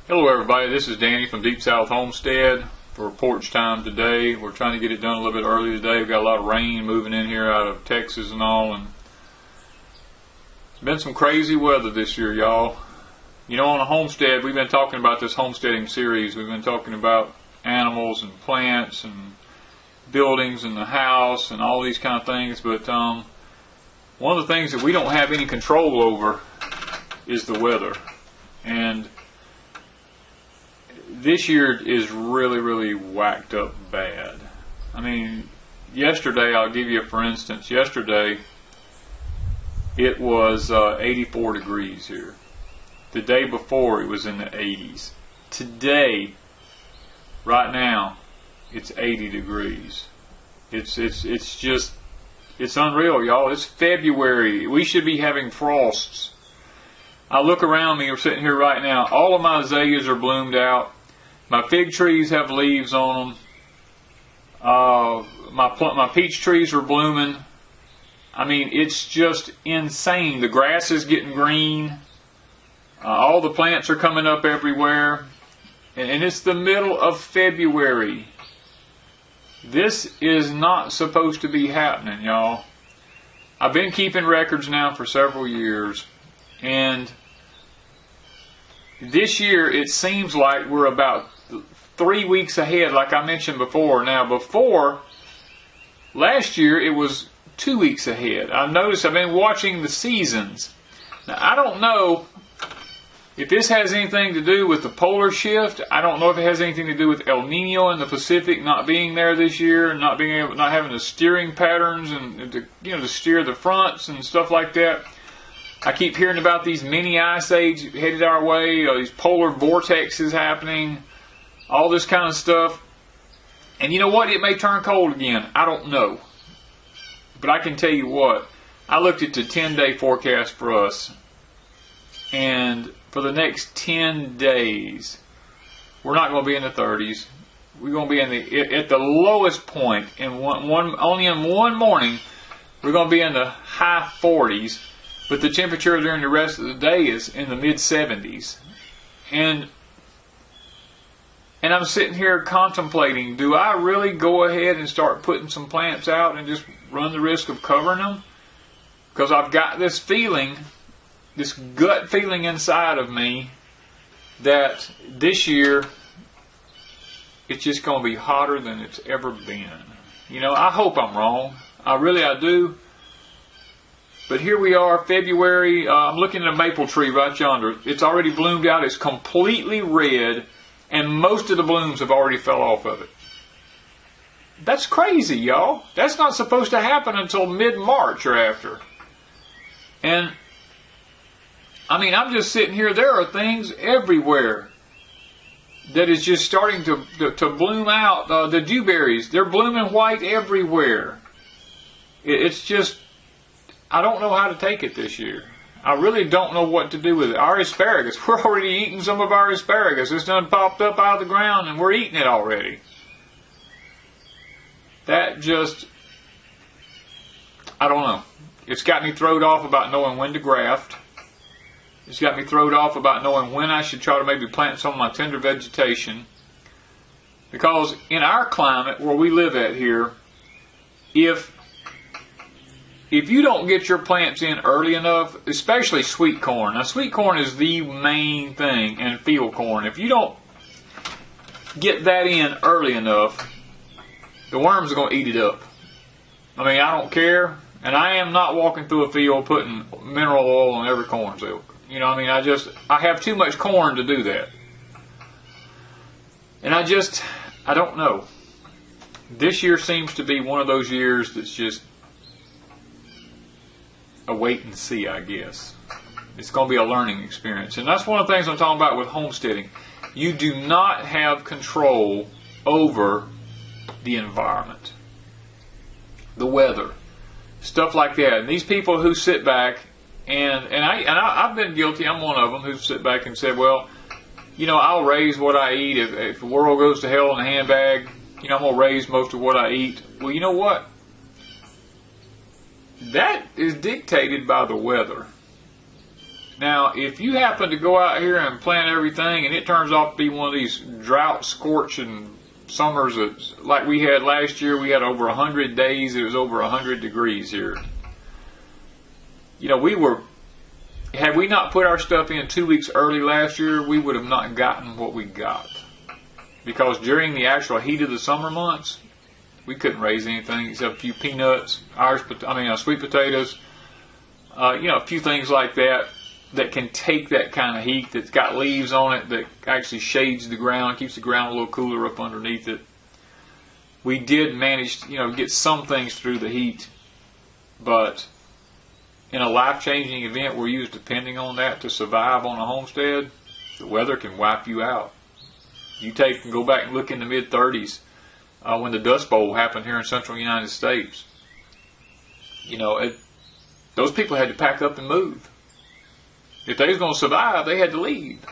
Hello everybody, this is Danny from Deep South Homestead for porch time today. We're trying to get it done a little bit early today. We've got a lot of rain moving in here out of Texas and all, and it's been some crazy weather this year, y'all. You know, on a homestead, we've been talking about this homesteading series. We've been talking about animals and plants and buildings and the house and all these kind of things, but one of the things that we don't have any control over is the weather. And this year is really whacked up bad. I mean, yesterday, I'll give you for instance, yesterday it was 84 degrees here. The day before it was in the 80s. Today, right now, it's 80 degrees. It's unreal, y'all. It's February. We should be having frosts. I look around me, we're sitting here right now, all of my azaleas are bloomed out. My fig trees have leaves on them. My peach trees are blooming. I mean, it's just insane. The grass is getting green. All the plants are coming up everywhere. And it's the middle of February. This is not supposed to be happening, y'all. I've been keeping records now for several years. And this year, it seems like we're about 3 weeks ahead, like I mentioned before. Now, before, last year, it was 2 weeks ahead. I've noticed I've been watching the seasons. Now, I don't know if this has anything to do with the polar shift. I don't know if it has anything to do with El Nino in the Pacific not being there this year, and not having the steering patterns and to steer the fronts and stuff like that. I keep hearing about these mini ice age headed our way, these polar vortexes happening, all this kind of stuff. And you know what? It may turn cold again. I don't know. But I can tell you what. I looked at the 10-day forecast for us. And for the next 10 days, we're not going to be in the 30s. We're going to be at the lowest point. Only in one morning, we're going to be in the high 40s. But the temperature during the rest of the day is in the mid-70s. And I'm sitting here contemplating, do I really go ahead and start putting some plants out and just run the risk of covering them? Because I've got this feeling, this gut feeling inside of me, that this year it's just going to be hotter than it's ever been. You know, I hope I'm wrong. I do. But here we are, February. I'm looking at a maple tree right yonder. It's already bloomed out. It's completely red. And most of the blooms have already fell off of it. That's crazy, y'all. That's not supposed to happen until mid-March or after. And, I mean, I'm just sitting here. There are things everywhere that is just starting to bloom out. The dewberries, they're blooming white everywhere. It's just, I don't know how to take it this year. I really don't know what to do with it. Our asparagus, we're already eating some of our asparagus. It's done popped up out of the ground and we're eating it already. That just, I don't know. It's got me thrown off about knowing when to graft. It's got me thrown off about knowing when I should try to maybe plant some of my tender vegetation. Because in our climate where we live at here, if you don't get your plants in early enough, especially sweet corn. Now, sweet corn is the main thing, and field corn. If you don't get that in early enough, the worms are going to eat it up. I mean, I don't care. And I am not walking through a field putting mineral oil on every corn silk. You know, I mean, I have too much corn to do that. And I don't know. This year seems to be one of those years that's just a wait and see, I guess. It's going to be a learning experience. And that's one of the things I'm talking about with homesteading. You do not have control over the environment, the weather, stuff like that. And these people who sit back, and I've been guilty, I'm one of them, who sit back and said, well, you know, I'll raise what I eat. If the world goes to hell in a handbag, you know, I'm going to raise most of what I eat. Well, you know what? That is dictated by the weather. Now, if you happen to go out here and plant everything and it turns out to be one of these drought scorching summers like we had last year, we had over 100 days, it was over 100 degrees here. You know, had we not put our stuff in 2 weeks early last year, we would have not gotten what we got. Because during the actual heat of the summer months, we couldn't raise anything except a few peanuts, sweet potatoes, a few things like that can take that kind of heat, that's got leaves on it, that actually shades the ground, keeps the ground a little cooler up underneath it. We did manage to, get some things through the heat, but in a life-changing event where you was depending on that to survive on a homestead, the weather can wipe you out. You can go back and look in the mid-30s when the Dust Bowl happened here in central United States. Those people had to pack up and move. If they was going to survive, they had to leave.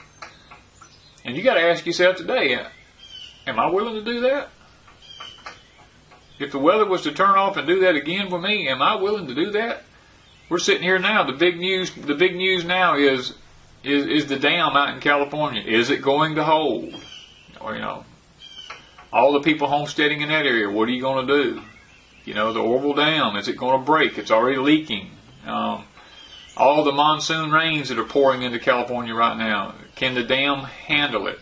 And you got to ask yourself today, am I willing to do that? If the weather was to turn off and do that again for me, am I willing to do that? We're sitting here now. The big news now is the dam out in California. Is it going to hold? All the people homesteading in that area, what are you going to do? The Orville Dam, is it going to break? It's already leaking. All the monsoon rains that are pouring into California right now, can the dam handle it?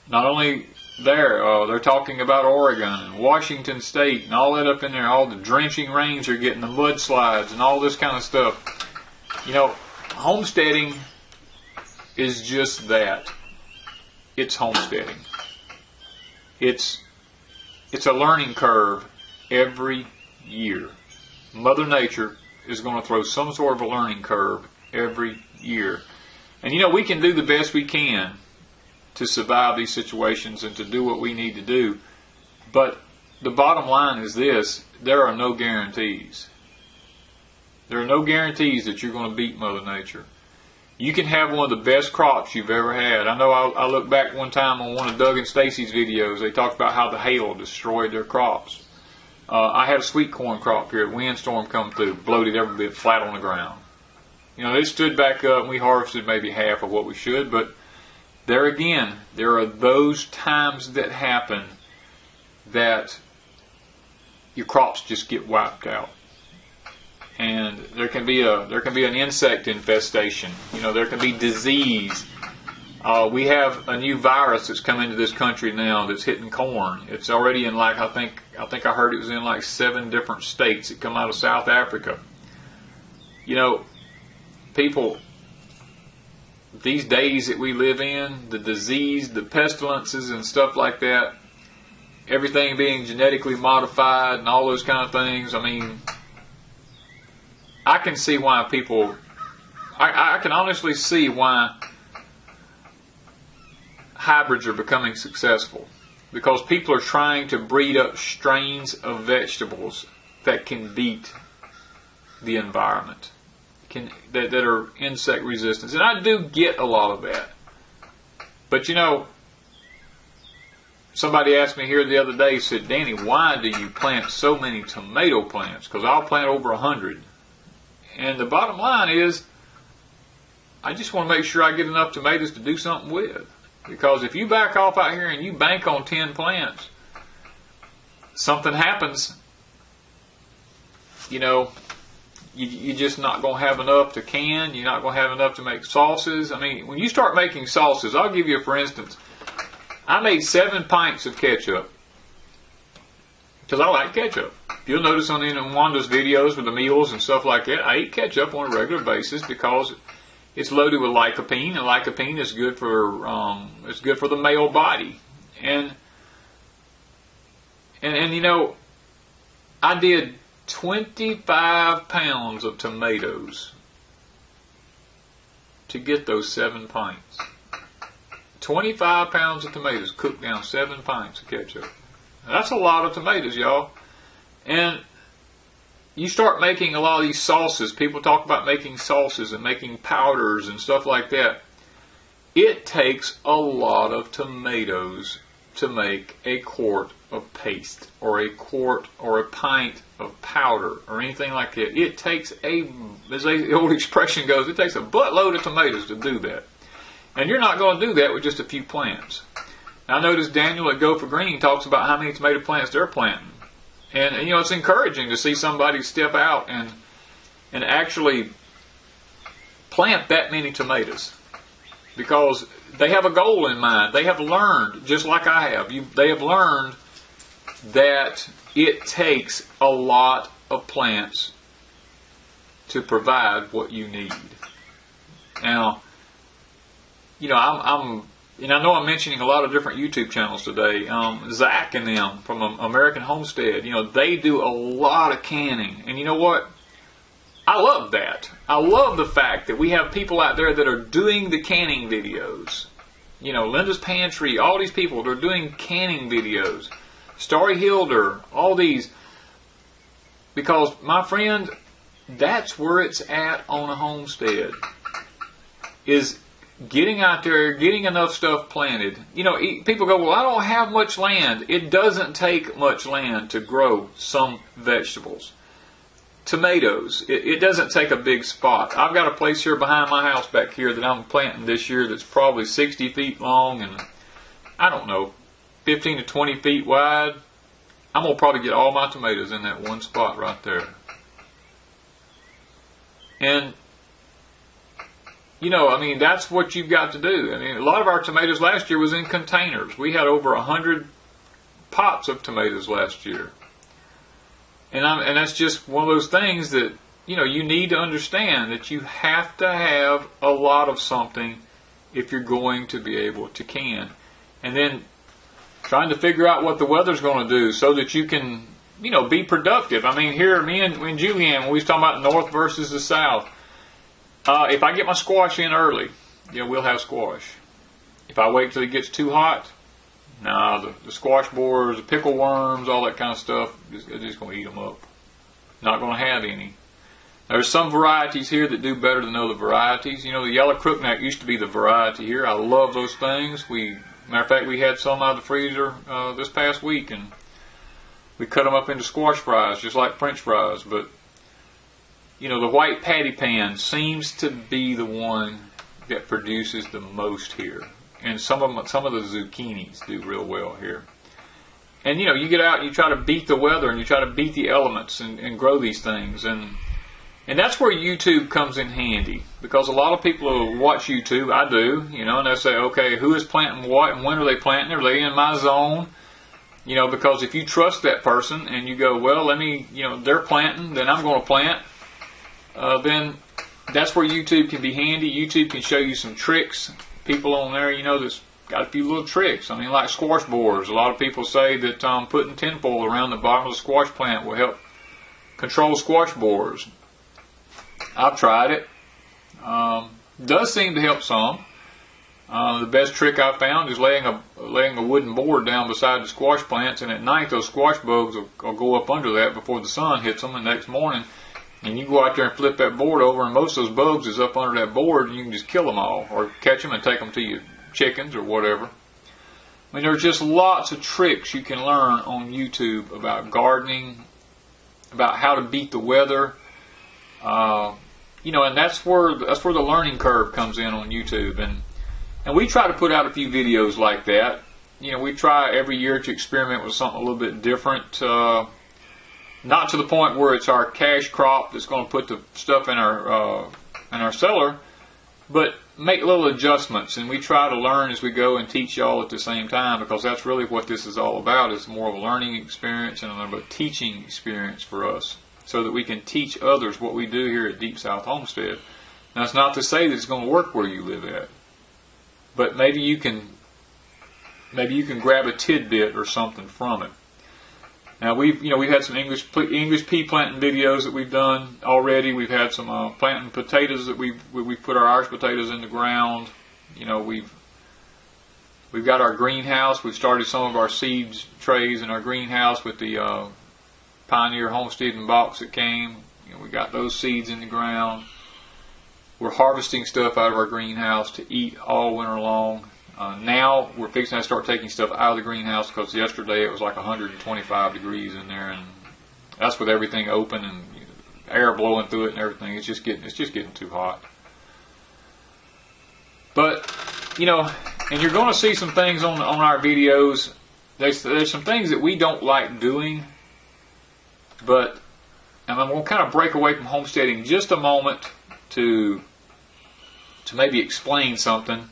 Not only there, they're talking about Oregon and Washington State and all that up in there. All the drenching rains are getting the mudslides and all this kind of stuff. Homesteading is just that. It's homesteading. It's a learning curve every year. Mother Nature is going to throw some sort of a learning curve every year. And we can do the best we can to survive these situations and to do what we need to do. But the bottom line is this: there are no guarantees. There are no guarantees that you're going to beat Mother Nature. You can have one of the best crops you've ever had. I know I looked back one time on one of Doug and Stacy's videos. They talked about how the hail destroyed their crops. I had a sweet corn crop here. A windstorm come through, blowed it every bit flat on the ground. It stood back up and we harvested maybe half of what we should, but there again, there are those times that happen that your crops just get wiped out. And there can be an insect infestation. There can be disease. We have a new virus that's come into this country now that's hitting corn. It's already in I think I heard it was in 7 different states. It come out of South Africa. People, these days that we live in, the disease, the pestilences and stuff like that, everything being genetically modified and all those kind of things. I can see why people, I can honestly see why hybrids are becoming successful, because people are trying to breed up strains of vegetables that can beat the environment, that are insect resistant. And I do get a lot of that. But somebody asked me here the other day, said, Danny, why do you plant so many tomato plants? Because I'll plant over 100. And the bottom line is, I just want to make sure I get enough tomatoes to do something with. Because if you back off out here and you bank on 10 plants, something happens, you're just not going to have enough to can. You're not going to have enough to make sauces. When you start making sauces, I'll give you, for instance, I made 7 pints of ketchup. Because I like ketchup. You'll notice on Wanda's videos with the meals and stuff like that, I eat ketchup on a regular basis because it's loaded with lycopene, and lycopene is good for the male body. And I did 25 pounds of tomatoes to get those 7 pints. 25 pounds of tomatoes cooked down 7 pints of ketchup. That's a lot of tomatoes, y'all. And you start making a lot of these sauces. People talk about making sauces and making powders and stuff like that. It takes a lot of tomatoes to make a quart of paste or a quart or a pint of powder or anything like that. It takes as the old expression goes, it takes a buttload of tomatoes to do that. And you're not going to do that with just a few plants. Now, I noticed Daniel at Go for Green talks about how many tomato plants they're planting. And it's encouraging to see somebody step out and actually plant that many tomatoes, because they have a goal in mind. They have learned, just like I have, they have learned that it takes a lot of plants to provide what you need. Now, I know I'm mentioning a lot of different YouTube channels today. Zach and them from American Homestead, they do a lot of canning. And you know what? I love that. I love the fact that we have people out there that are doing the canning videos. Linda's Pantry, all these people, they're doing canning videos. Starry Hilder, all these. Because, my friend, that's where it's at on a homestead. Is getting out there, getting enough stuff planted. People go, well, I don't have much land. It doesn't take much land to grow some vegetables. Tomatoes, it doesn't take a big spot. I've got a place here behind my house back here that I'm planting this year that's probably 60 feet long and, I don't know, 15 to 20 feet wide. I'm going to probably get all my tomatoes in that one spot right there. And that's what you've got to do. A lot of our tomatoes last year was in containers. We had over 100 pots of tomatoes last year. And that's just one of those things that, you need to understand that you have to have a lot of something if you're going to be able to can. And then trying to figure out what the weather's going to do so that you can, be productive. Here, me and Julianne, when we was talking about north versus the south, if I get my squash in early, we'll have squash. If I wait till it gets too hot, the squash borers, the pickle worms, all that kind of stuff, they're just going to eat them up. Not going to have any. There's some varieties here that do better than other varieties. The yellow crookneck used to be the variety here. I love those things. Matter of fact, we had some out of the freezer this past week, and we cut them up into squash fries, just like French fries. But the white patty pan seems to be the one that produces the most here. And some of the zucchinis do real well here. And you get out and you try to beat the weather and you try to beat the elements and grow these things. And that's where YouTube comes in handy. Because a lot of people will watch YouTube, I do, and they'll say, okay, who is planting what and when are they planting? Are they in my zone? Because if you trust that person and you go, well, they're planting, then I'm going to plant. Then that's where YouTube can be handy. YouTube can show you some tricks. People on there, that's got a few little tricks. Like squash borers. A lot of people say that putting tinfoil around the bottom of the squash plant will help control squash borers. I've tried it. Does seem to help some. The best trick I've found is laying a wooden board down beside the squash plants, and at night those squash bugs will go up under that before the sun hits them, and the next morning, and you go out there and flip that board over, and most of those bugs is up under that board, and you can just kill them all, or catch them and take them to your chickens or whatever. There's just lots of tricks you can learn on YouTube about gardening, about how to beat the weather, and that's where the learning curve comes in on YouTube, and we try to put out a few videos like that. We try every year to experiment with something a little bit different. Not to the point where it's our cash crop that's going to put the stuff in our cellar, but make little adjustments, and we try to learn as we go and teach y'all at the same time, because that's really what this is all about. It's more of a learning experience and a teaching experience for us, so that we can teach others what we do here at Deep South Homestead. Now, it's not to say that it's going to work where you live at, but maybe you can grab a tidbit or something from it. Now we've had some English pea planting videos that we've done already. We've had some planting potatoes that we've put our Irish potatoes in the ground. We've got our greenhouse. We've started some of our seeds trays in our greenhouse with the Pioneer Homesteading box that came. We got those seeds in the ground. We're harvesting stuff out of our greenhouse to eat all winter long. Now we're fixing to start taking stuff out of the greenhouse because yesterday it was like 125 degrees in there, and that's with everything open and air blowing through it and everything. It's just getting too hot. But and you're going to see some things on our videos. There's some things that we don't like doing, but and I'm going to kind of break away from homesteading just a moment to maybe explain something.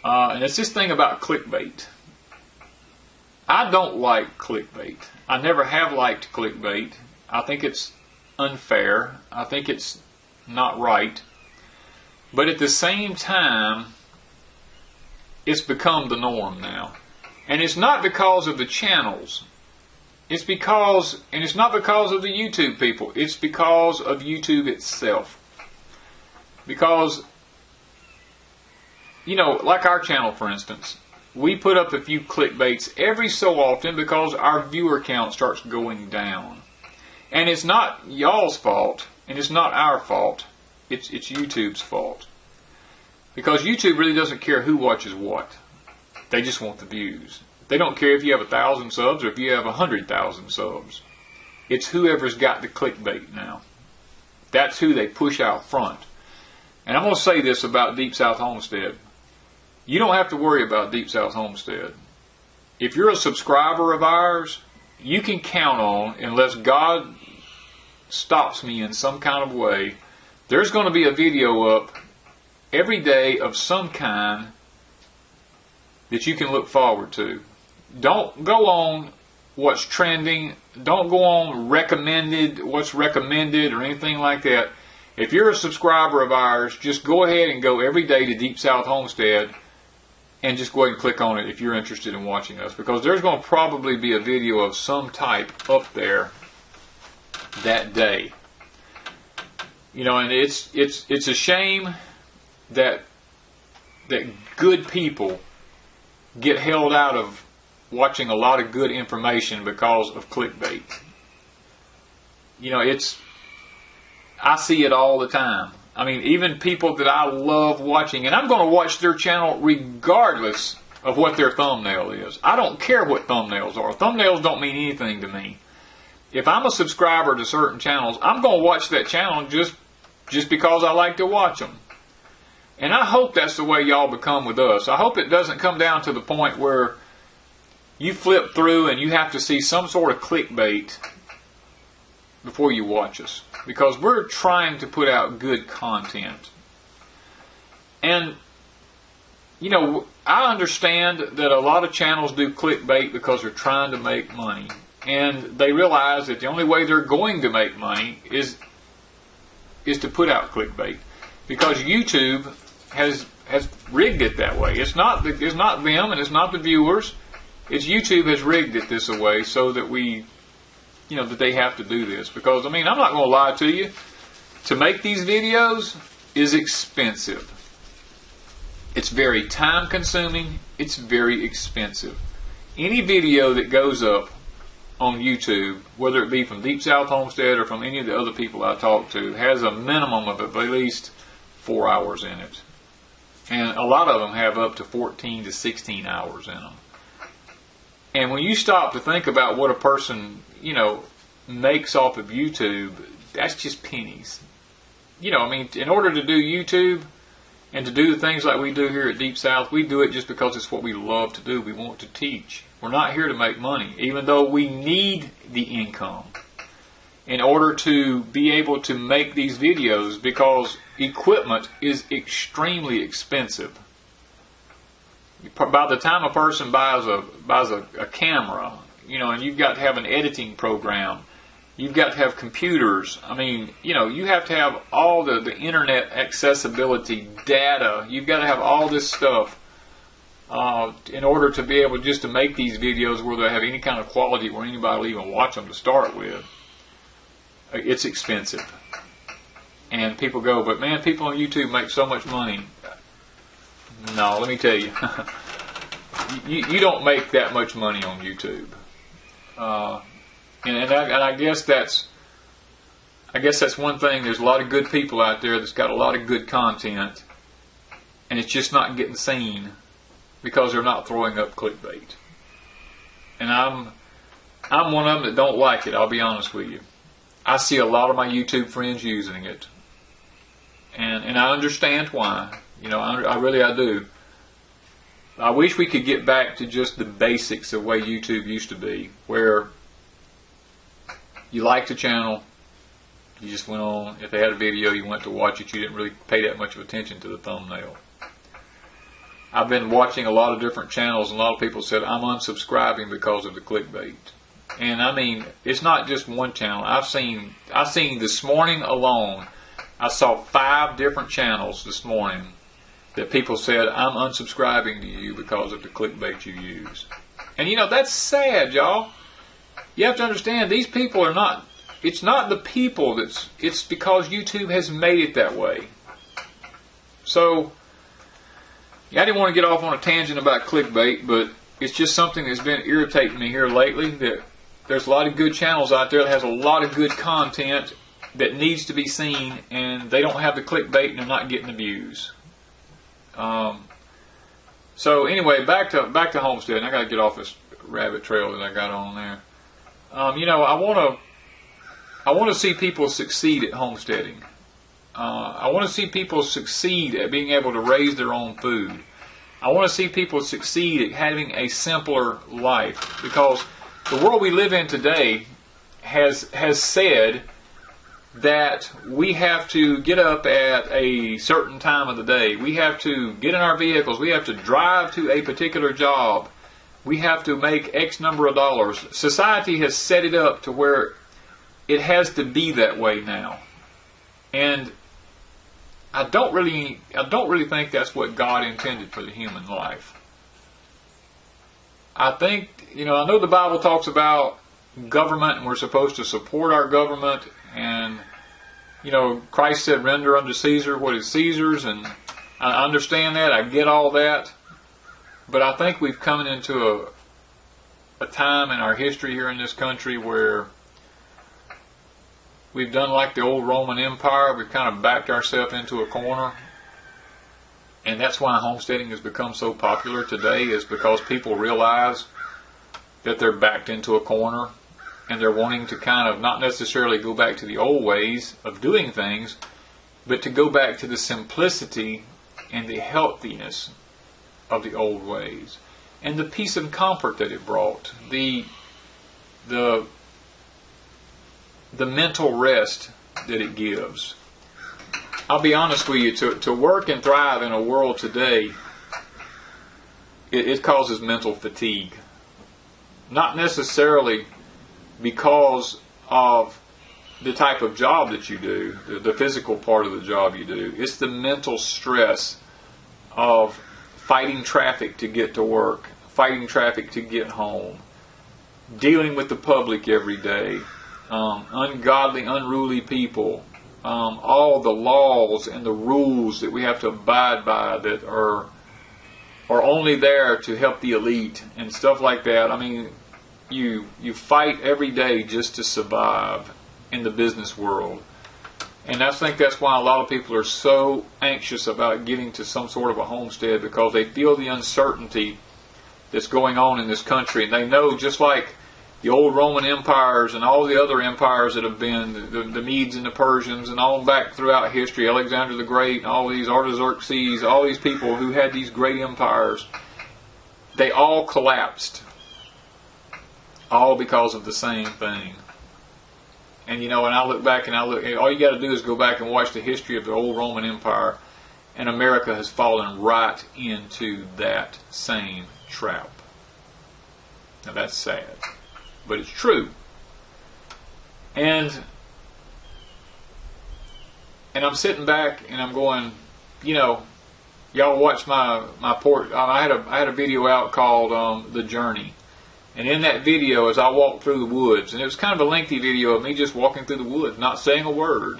And it's this thing about clickbait. I don't like clickbait. I never have liked clickbait. I think it's unfair. I think it's not right. But at the same time, it's become the norm now. And it's not because of the channels. It's not because of the YouTube people. It's because of YouTube itself. Because, like our channel, for instance, we put up a few clickbaits every so often because our viewer count starts going down. And it's not y'all's fault, and it's not our fault. It's YouTube's fault. Because YouTube really doesn't care who watches what. They just want the views. They don't care if you have 1,000 subs or if you have 100,000 subs. It's whoever's got the clickbait now. That's who they push out front. And I'm going to say this about Deep South Homestead. You don't have to worry about Deep South Homestead. If you're a subscriber of ours, you can count on, unless God stops me in some kind of way, there's going to be a video up every day of some kind that you can look forward to. Don't go on what's trending. Don't go on what's recommended or anything like that. If you're a subscriber of ours, just go ahead and go every day to Deep South Homestead and just go ahead and click on it if you're interested in watching us, because there's going to probably be a video of some type up there that day. And it's a shame that good people get held out of watching a lot of good information because of clickbait. I see it all the time. I mean, even people that I love watching, and I'm going to watch their channel regardless of what their thumbnail is. I don't care what thumbnails are. Thumbnails don't mean anything to me. If I'm a subscriber to certain channels, I'm going to watch that channel just because I like to watch them. And I hope that's the way y'all become with us. I hope it doesn't come down to the point where you flip through and you have to see some sort of clickbait before you watch us. Because we're trying to put out good content. And, I understand that a lot of channels do clickbait because they're trying to make money. And they realize that the only way they're going to make money is to put out clickbait. Because YouTube has rigged it that way. It's not them and it's not the viewers. It's YouTube has rigged it this way so that that they have to do this. Because, I'm not going to lie to you. To make these videos is expensive. It's very time consuming. It's very expensive. Any video that goes up on YouTube, whether it be from Deep South Homestead or from any of the other people I talk to, has a minimum of at least 4 hours in it. And a lot of them have up to 14 to 16 hours in them. And when you stop to think about what a person, makes off of YouTube, that's just pennies. In order to do YouTube and to do the things like we do here at Deep South, we do it just because it's what we love to do. We want to teach. We're not here to make money, even though we need the income in order to be able to make these videos, because equipment is extremely expensive. By the time a person buys a camera, and you've got to have an editing program, you've got to have computers. You have to have all the internet accessibility data. You've got to have all this stuff in order to be able just to make these videos where they have any kind of quality where anybody will even watch them to start with. It's expensive. And people go, but man, people on YouTube make so much money. No, let me tell you. You don't make that much money on YouTube. And I guess that's one thing. There's a lot of good people out there that's got a lot of good content, and it's just not getting seen because they're not throwing up clickbait. And I'm one of them that don't like it, I'll be honest with you. I see a lot of my YouTube friends using it. And I understand why. You know, I do. I wish we could get back to just the basics of the way YouTube used to be, where you liked the channel, you just went on. If they had a video, you went to watch it. You didn't really pay that much of attention to the thumbnail. I've been watching a lot of different channels, and a lot of people said, I'm unsubscribing because of the clickbait. And I mean, it's not just one channel. I've seen this morning alone, I saw 5 different channels this morning that people said, I'm unsubscribing to you because of the clickbait you use. And you know, that's sad, y'all. You have to understand, these people are not, it's not the people it's because YouTube has made it that way. So, yeah, I didn't want to get off on a tangent about clickbait, but it's just something that's been irritating me here lately, that there's a lot of good channels out there that has a lot of good content that needs to be seen, and they don't have the clickbait and they're not getting the views. So anyway, back to homesteading. I got to get off this rabbit trail that I got on there. You know, I want to see people succeed at homesteading. I want to see people succeed at being able to raise their own food. I want to see people succeed at having a simpler life, because the world we live in today has said that we have to get up at a certain time of the day. We have to get in our vehicles. We have to drive to a particular job. We have to make X number of dollars. Society has set it up to where it has to be that way now. And I don't really think that's what God intended for the human life. I think, you know, I know the Bible talks about government, and we're supposed to support our government, and, you know, Christ said, render unto Caesar what is Caesar's, and I understand that, I get all that, but I think we've come into a time in our history here in this country where we've done like the old Roman Empire. We've kind of backed ourselves into a corner. And that's why homesteading has become so popular today, is because people realize that they're backed into a corner, and they're wanting to kind of not necessarily go back to the old ways of doing things, but to go back to the simplicity and the healthiness of the old ways, and the peace and comfort that it brought, the mental rest that it gives. I'll be honest with you, to work and thrive in a world today, it causes mental fatigue. Not necessarily because of the type of job that you do, the physical part of the job you do. It's the mental stress of fighting traffic to get to work, fighting traffic to get home, dealing with the public every day, ungodly, unruly people, all the laws and the rules that we have to abide by that are only there to help the elite and stuff like that. I mean, you fight every day just to survive in the business world. And I think that's why a lot of people are so anxious about getting to some sort of a homestead, because they feel the uncertainty that's going on in this country. And they know, just like the old Roman empires and all the other empires that have been, the Medes and the Persians, and all back throughout history, Alexander the Great, and all these Artaxerxes, all these people who had these great empires, they all collapsed. All because of the same thing. And you know, and I look back and all you got to do is go back and watch the history of the old Roman Empire, and America has fallen right into that same trap. Now that's sad, but it's true. And I'm sitting back and I'm going, you know, y'all watch my porch. I had a video out called The Journey. And in that video, as I walked through the woods, and it was kind of a lengthy video of me just walking through the woods, not saying a word.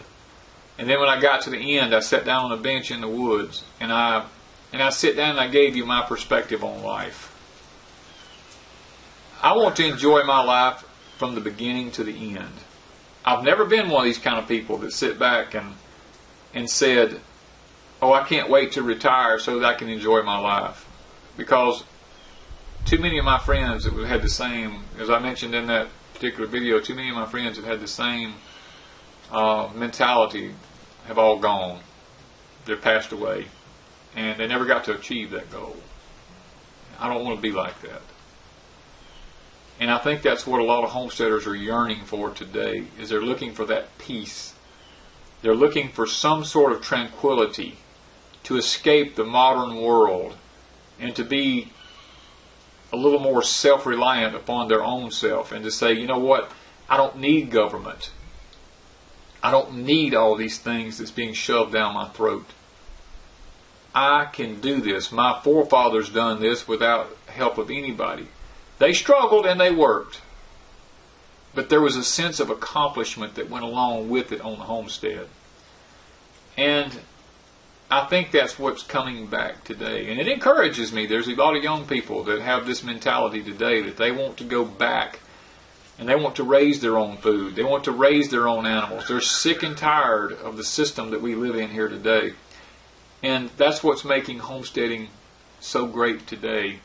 And then when I got to the end, I sat down on a bench in the woods, and I sit down and I gave you my perspective on life. I want to enjoy my life from the beginning to the end. I've never been one of these kind of people that sit back and said, oh, I can't wait to retire so that I can enjoy my life. because too many of my friends that had the same, as I mentioned in that particular video, too many of my friends that had the same mentality have all gone. They're passed away, and they never got to achieve that goal. I don't want to be like that. And I think that's what a lot of homesteaders are yearning for today, is they're looking for that peace. They're looking for some sort of tranquility to escape the modern world and to be a little more self-reliant upon their own self, and to say, you know what, I don't need government. I don't need all these things that's being shoved down my throat. I can do this. My forefathers done this without help of anybody. They struggled and they worked, but there was a sense of accomplishment that went along with it on the homestead. And I think that's what's coming back today. And it encourages me. There's a lot of young people that have this mentality today that they want to go back and they want to raise their own food. They want to raise their own animals. They're sick and tired of the system that we live in here today. And that's what's making homesteading so great today.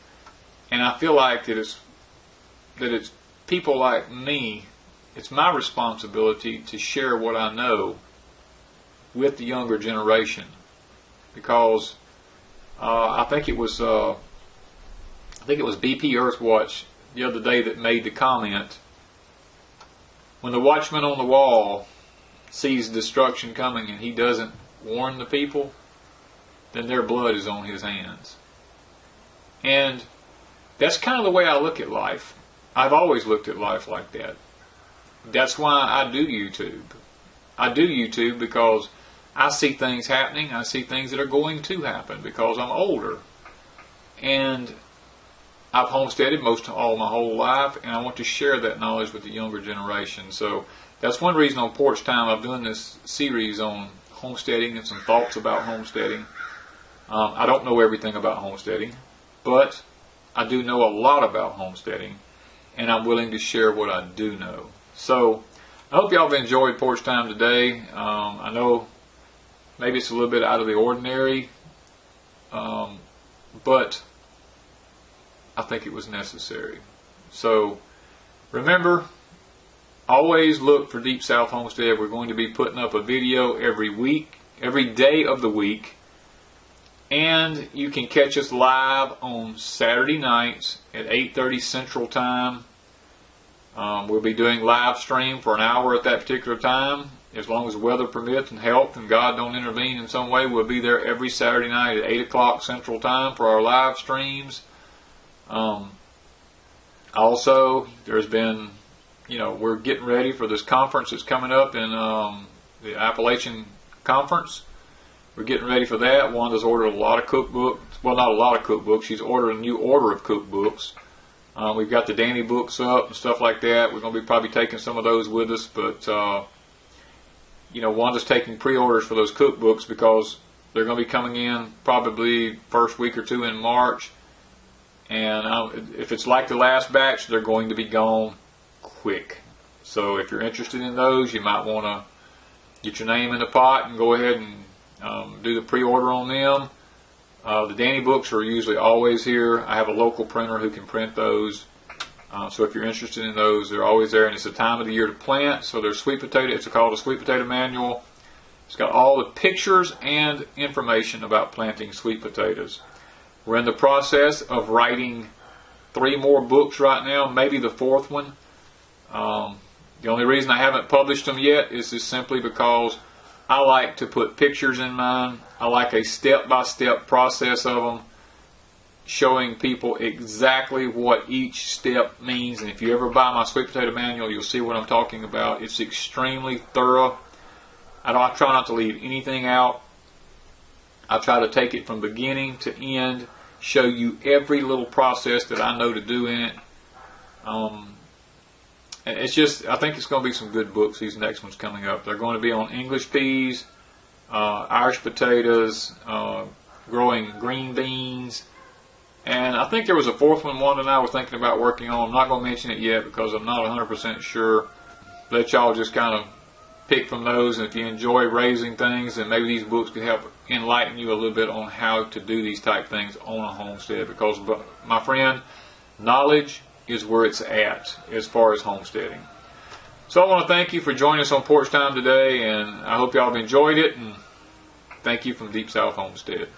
And I feel like that it's people like me, it's my responsibility to share what I know with the younger generation. Because I think it was BP Earthwatch the other day that made the comment, when the watchman on the wall sees destruction coming and he doesn't warn the people, then their blood is on his hands. And that's kind of the way I look at life. I've always looked at life like that. That's why I do YouTube. I do YouTube because I see things happening. I see things that are going to happen because I'm older. And I've homesteaded all my whole life, and I want to share that knowledge with the younger generation. So that's one reason on Porch Time I'm doing this series on homesteading and some thoughts about homesteading. I don't know everything about homesteading, but I do know a lot about homesteading, and I'm willing to share what I do know. So I hope y'all have enjoyed Porch Time today. I know maybe it's a little bit out of the ordinary, but I think it was necessary. So remember, always look for Deep South Homestead. We're going to be putting up a video every week, every day of the week. And you can catch us live on Saturday nights at 8:30 Central Time. We'll be doing live stream for an hour at that particular time. As long as the weather permits and health and God don't intervene in some way, we'll be there every Saturday night at 8 o'clock Central Time for our live streams. Also, there's been, we're getting ready for this conference that's coming up in the Appalachian Conference. We're getting ready for that. Wanda's ordered a lot of cookbooks. Well, not a lot of cookbooks. She's ordered a new order of cookbooks. We've got the Danny books up and stuff like that. We're going to be probably taking some of those with us. But, Wanda's taking pre-orders for those cookbooks because they're going to be coming in probably first week or two in March. And if it's like the last batch, they're going to be gone quick. So if you're interested in those, you might want to get your name in the pot and go ahead and do the pre-order on them. The Danny books are usually always here. I have a local printer who can print those. So if you're interested in those, they're always there. And it's the time of the year to plant. So there's sweet potato. It's called a sweet potato manual. It's got all the pictures and information about planting sweet potatoes. We're in the process of writing 3 more books right now, maybe the 4th one. The only reason I haven't published them yet is just simply because I like to put pictures in mine. I like a step-by-step process of them, showing people exactly what each step means. And if you ever buy my sweet potato manual, you'll see what I'm talking about. It's extremely thorough. I try not to leave anything out. I try to take it from beginning to end, show you every little process that I know to do in it. And it's just, I think it's going to be some good books, these next ones coming up. They're going to be on English peas, Irish potatoes, growing green beans, and I think there was a 4th one Wanda and I were thinking about working on. I'm not going to mention it yet because I'm not 100% sure. Let y'all just kind of pick from those, and if you enjoy raising things, then maybe these books could help enlighten you a little bit on how to do these type things on a homestead, because, my friend, knowledge is where it's at as far as homesteading. So I want to thank you for joining us on Porch Time today, and I hope y'all have enjoyed it, and thank you from Deep South Homestead.